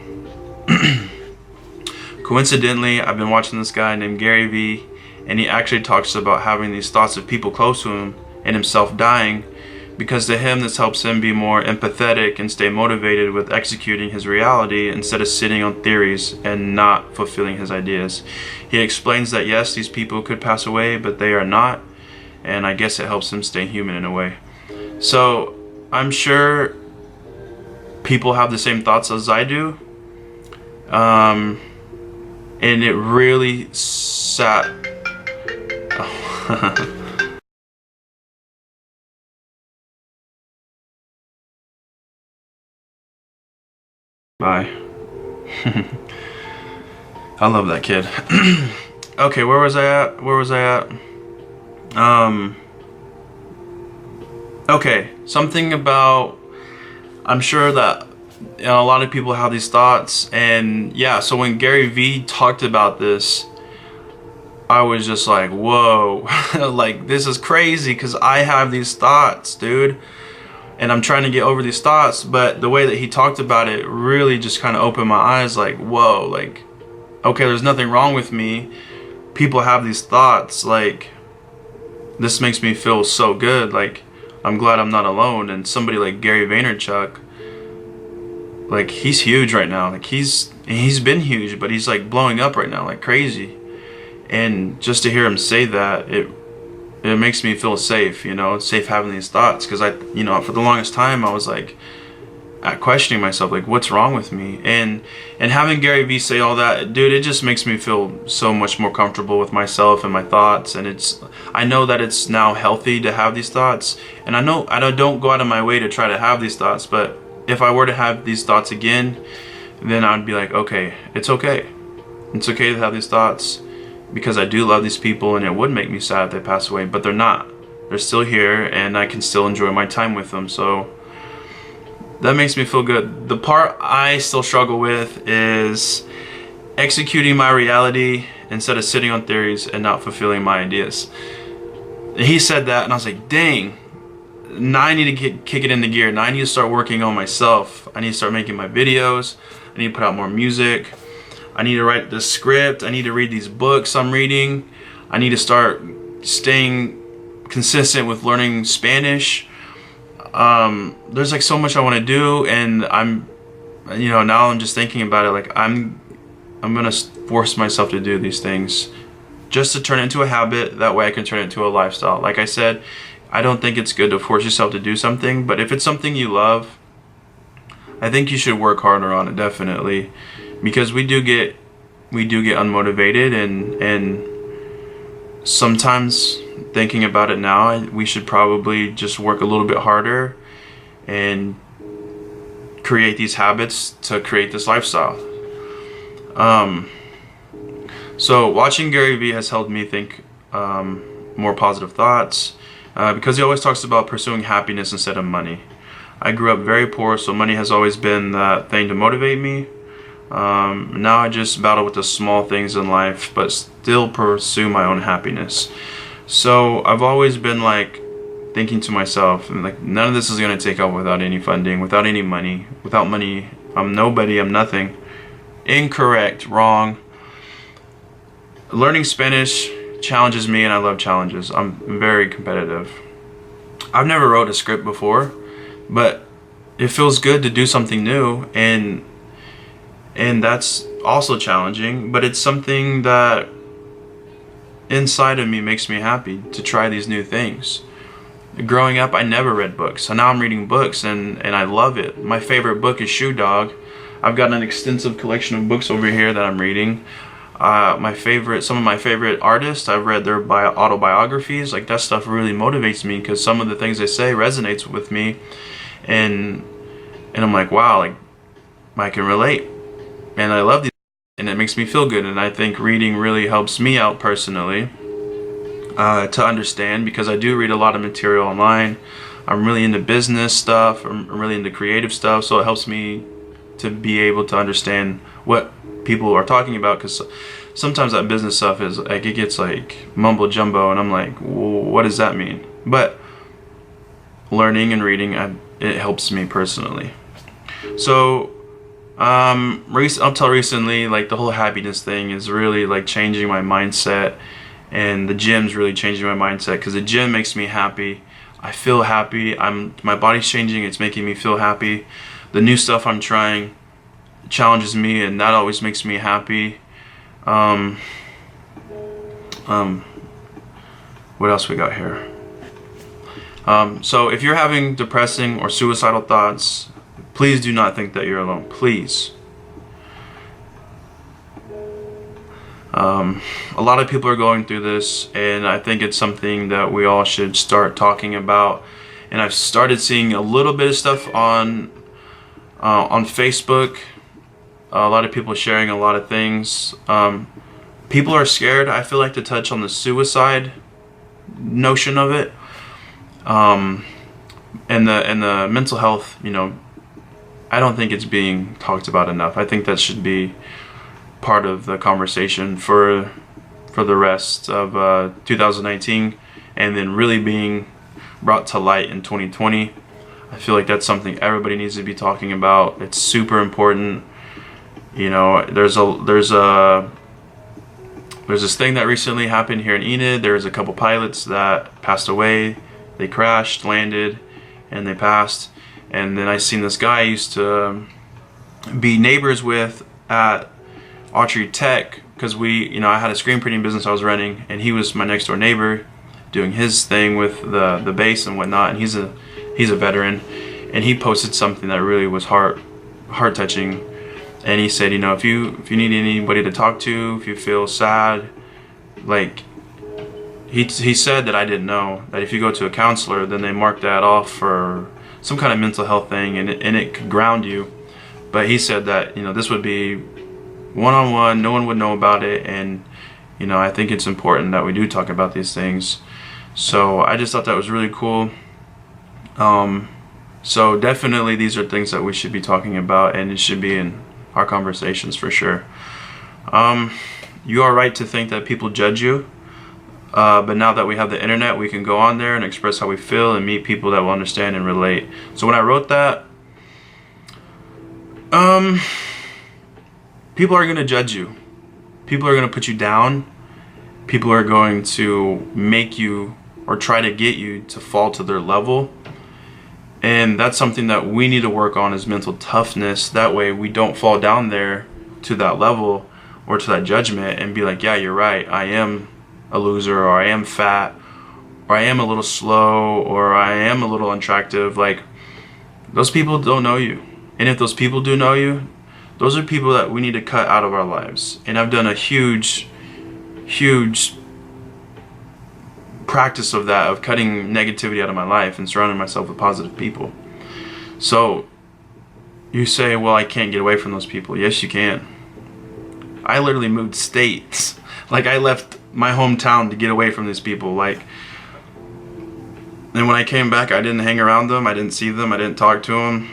Coincidentally, I've been watching this guy named Gary Vee, and he actually talks about having these thoughts of people close to him and himself dying, because to him this helps him be more empathetic and stay motivated with executing his reality instead of sitting on theories and not fulfilling his ideas. He explains that yes, these people could pass away, but they are not, and I guess it helps him stay human in a way. So I'm sure people have the same thoughts as I do, and it really sat Bye. I love that kid. Okay, where was I at? Okay, something about, I'm sure that a lot of people have these thoughts, and yeah, so when Gary Vee talked about this, I was just like, whoa, like this is crazy, because I have these thoughts, dude. And I'm trying to get over these thoughts, but the way that he talked about it really just kind of opened my eyes, like, whoa, like, okay, there's nothing wrong with me. People have these thoughts, like, this makes me feel so good, like, I'm glad I'm not alone. And somebody like Gary Vaynerchuk, like, he's huge right now, like, he's been huge, but he's like blowing up right now like crazy. And just to hear him say that, it makes me feel safe, you know, safe having these thoughts, because you know, for the longest time I was like questioning myself, like, what's wrong with me? And having Gary Vee say all that, dude, it just makes me feel so much more comfortable with myself and my thoughts. And I know that it's now healthy to have these thoughts, and I know I don't go out of my way to try to have these thoughts, but if I were to have these thoughts again, then I'd be like, okay, it's okay to have these thoughts, because I do love these people, and it would make me sad if they pass away, but they're not. They're still here, and I can still enjoy my time with them. So that makes me feel good. The part I still struggle with is executing my reality instead of sitting on theories and not fulfilling my ideas. He said that, and I was like, dang, now I need to kick it into gear. Now I need to start working on myself. I need to start making my videos. I need to put out more music. I need to write the script. I need to read these books I'm reading. I need to start staying consistent with learning Spanish. There's like so much I want to do, and now I'm just thinking about it, like I'm gonna force myself to do these things just to turn it into a habit. That way I can turn it into a lifestyle. Like I said, I don't think it's good to force yourself to do something, but if it's something you love, I think you should work harder on it, definitely. Because we do get unmotivated, and sometimes, thinking about it now, we should probably just work a little bit harder and create these habits to create this lifestyle. So watching Gary Vee has helped me think more positive thoughts, because he always talks about pursuing happiness instead of money. I grew up very poor, so money has always been that thing to motivate me. Now I just battle with the small things in life, but still pursue my own happiness. So I've always been like thinking to myself, like, none of this is going to take off without any funding, without any money. Without money, I'm nobody, I'm nothing. Incorrect, wrong. Learning Spanish challenges me, and I love challenges. I'm very competitive. I've never wrote a script before, but it feels good to do something new, and that's also challenging, but it's something that inside of me makes me happy to try these new things. Growing up, I never read books, so now I'm reading books, and I love it. My favorite book is Shoe Dog. I've got an extensive collection of books over here that I'm reading. Some of my favorite artists, I've read their autobiographies. Like, that stuff really motivates me, because some of the things they say resonates with me, and I'm like, wow, like, I can relate, and I love these, and it makes me feel good. And I think reading really helps me out personally, to understand, because I do read a lot of material online. I'm really into business stuff, I'm really into creative stuff, so it helps me to be able to understand what people are talking about, because sometimes that business stuff is like, it gets like mumbo jumbo, and I'm like, well, what does that mean? But learning and reading, it helps me personally. So up till recently, like, the whole happiness thing is really like changing my mindset, and the gym's really changing my mindset, because the gym makes me happy. I feel happy. My body's changing, it's making me feel happy. The new stuff I'm trying challenges me, and that always makes me happy. What else we got here? So if you're having depressing or suicidal thoughts, please do not think that you're alone. Please. A lot of people are going through this, and I think it's something that we all should start talking about. And I've started seeing a little bit of stuff on Facebook. A lot of people sharing a lot of things. People are scared, I feel like, to touch on the suicide notion of it, and the mental health. I don't think it's being talked about enough. I think that should be part of the conversation for the rest of 2019, and then really being brought to light in 2020. I feel like that's something everybody needs to be talking about. It's super important. There's this thing that recently happened here in Enid. There was a couple pilots that passed away. They crashed, landed, and they passed. And then I seen this guy I used to be neighbors with at Autry Tech, because I had a screen printing business I was running, and he was my next door neighbor doing his thing with the base and whatnot. And he's a veteran, and he posted something that really was heart touching. And he said, if you need anybody to talk to, if you feel sad, like, he said that I didn't know that if you go to a counselor, then they mark that off for some kind of mental health thing, and it could ground you. But he said that this would be one-on-one, no one would know about it, and I think it's important that we do talk about these things. So I just thought that was really cool. So definitely these are things that we should be talking about, and it should be in our conversations for sure. You are right to think that people judge you, but now that we have the internet, we can go on there and express how we feel and meet people that will understand and relate. So when I wrote that, people are going to judge you. People are going to put you down. People are going to make you or try to get you to fall to their level. And that's something that we need to work on, is mental toughness. That way we don't fall down there to that level or to that judgment and be like, yeah, you're right, I am a loser, or I am fat, or I am a little slow, or I am a little unattractive. Like, those people don't know you. And if those people do know you, those are people that we need to cut out of our lives. And I've done a huge practice of that, of cutting negativity out of my life and surrounding myself with positive people. So you say, well, I can't get away from those people. Yes, you can. I literally moved states. Like, I left my hometown to get away from these people. Like, and when I came back, I didn't hang around them. I didn't see them. I didn't talk to them.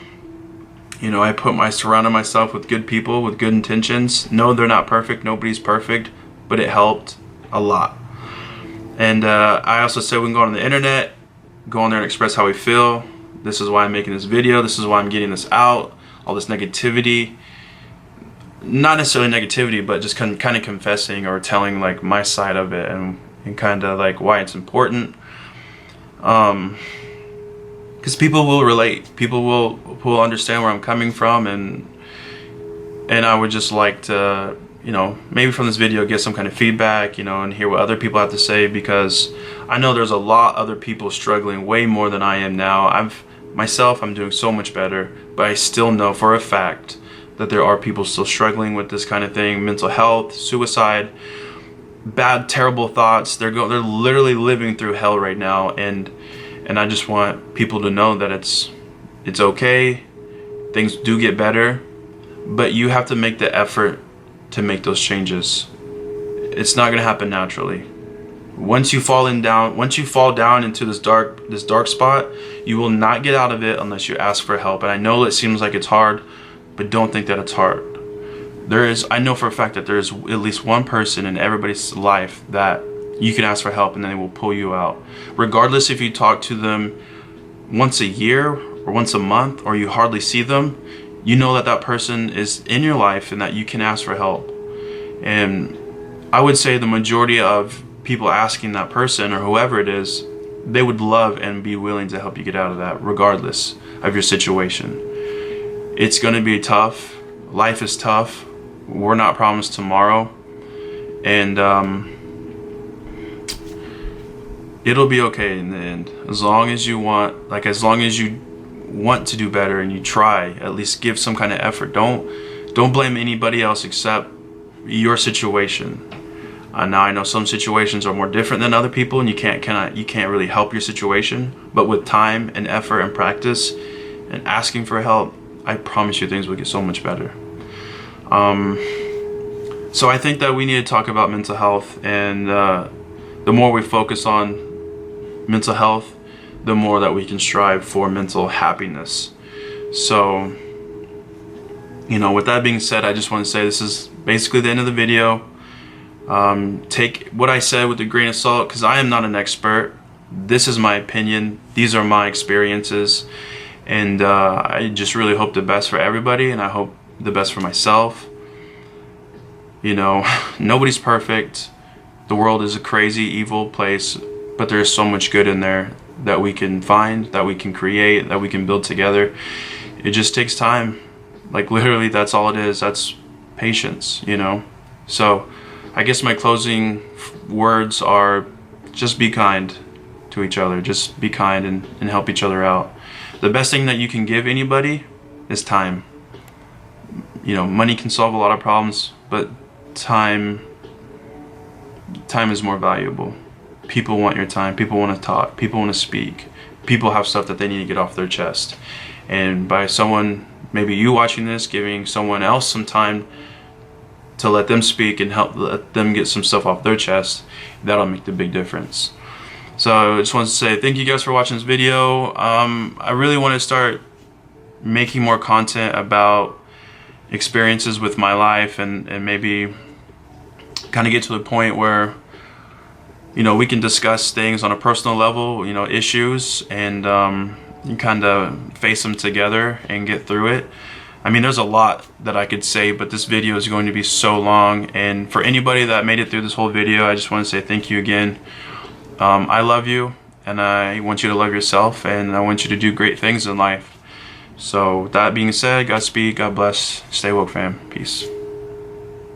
I surrounded myself with good people with good intentions. No, they're not perfect. Nobody's perfect, but it helped a lot. And I also said we can go on the internet, go on there and express how we feel. This is why I'm making this video. This is why I'm getting this out. All this negativity. Not necessarily negativity, but just kind of confessing or telling like my side of it, and kind of like why it's important. Because people will relate. People will understand where I'm coming from, and I would just like to, maybe from this video get some kind of feedback, and hear what other people have to say, because I know there's a lot of other people struggling way more than I am now. I'm doing so much better, but I still know for a fact that there are people still struggling with this kind of thing, mental health, suicide, bad, terrible thoughts. They're literally living through hell right now, and I just want people to know that it's okay. Things do get better, but you have to make the effort to make those changes. It's not going to happen naturally. Once you fall down into this dark spot, you will not get out of it unless you ask for help. And I know it seems like it's hard, but don't think that it's hard. I know for a fact that there's at least one person in everybody's life that you can ask for help and then they will pull you out. Regardless if you talk to them once a year or once a month, or you hardly see them, you know that person is in your life and that you can ask for help. And I would say the majority of people asking that person or whoever it is, they would love and be willing to help you get out of that, regardless of your situation. It's going to be tough. Life is tough. We're not promised tomorrow, and it'll be okay in the end. As long as you want to do better and you try, at least give some kind of effort. Don't blame anybody else except your situation. Now I know some situations are more different than other people, and you can't really help your situation. But with time and effort and practice and asking for help, I promise you things will get so much better. So I think that we need to talk about mental health, and the more we focus on mental health, the more that we can strive for mental happiness. So, with that being said, I just want to say this is basically the end of the video. Take what I said with a grain of salt, because I am not an expert. This is my opinion. These are my experiences, and I just really hope the best for everybody, and I hope the best for myself. Nobody's perfect. The world is a crazy, evil place, but there's so much good in there that we can find, that we can create, that we can build together. It just takes time. Like, literally, that's all it is. That's patience, So I guess my closing words are, just be kind to each other. Just be kind and help each other out. The best thing that you can give anybody is time. Money can solve a lot of problems, but time is more valuable. People want your time. People want to talk. People want to speak. People have stuff that they need to get off their chest. And by someone, maybe you watching this, giving someone else some time to let them speak and let them get some stuff off their chest, that'll make the big difference. So I just wanted to say thank you guys for watching this video. I really want to start making more content about experiences with my life, and maybe kind of get to the point where we can discuss things on a personal level, issues, and you kind of face them together and get through it. I mean, there's a lot that I could say, but this video is going to be so long, and for anybody that made it through this whole video, I just want to say thank you again. I love you, and I want you to love yourself, and I want you to do great things in life. So that being said, Godspeed, God bless, stay woke, fam, peace.